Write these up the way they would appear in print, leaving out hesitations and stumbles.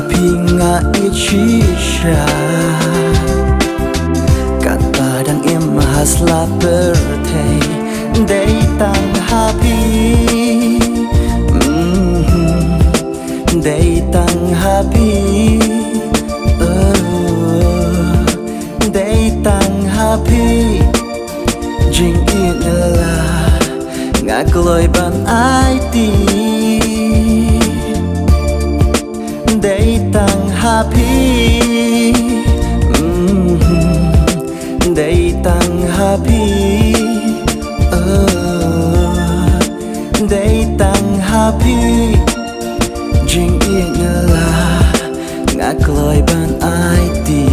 happy nga ichisha kata dang em hasla birthday day tang happy day tang happy day tang happy jing in la ngã lối ban ai ti day tang happy day tang happy day tang happy jing in la ngã lối ban ai ti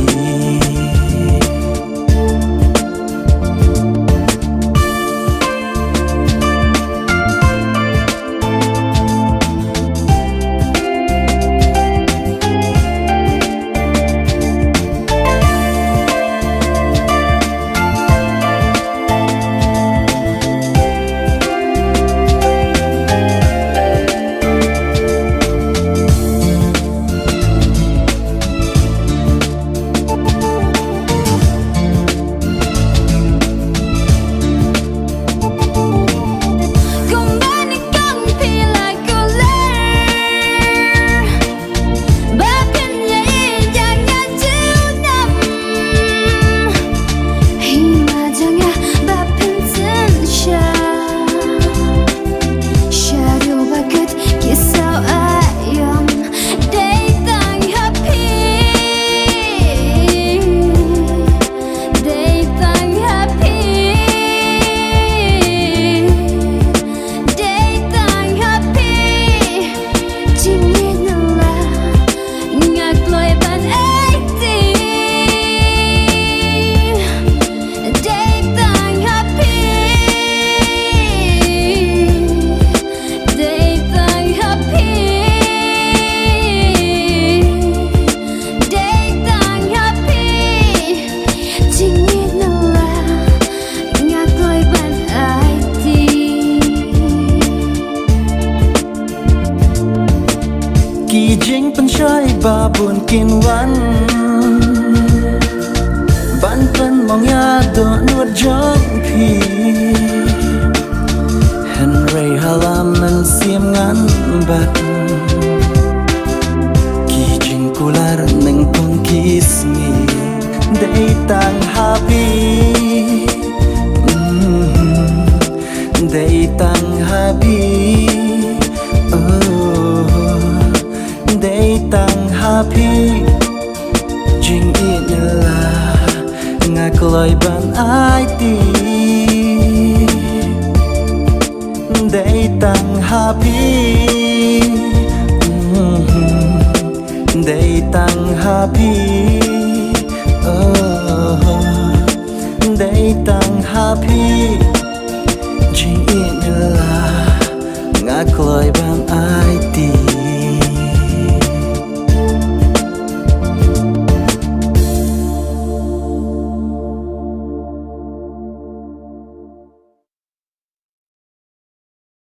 kỳ chính bên trái ba buồn kiên văn bản thân mong ya đổ nuốt gió phi Henry halam men xiêm ngắn bạc kỳ chính kular neng pun kiss me day tang happy day tang happy day tang happy jing in la ngã lối ban ai ti day tang happy day tang happy day tang happy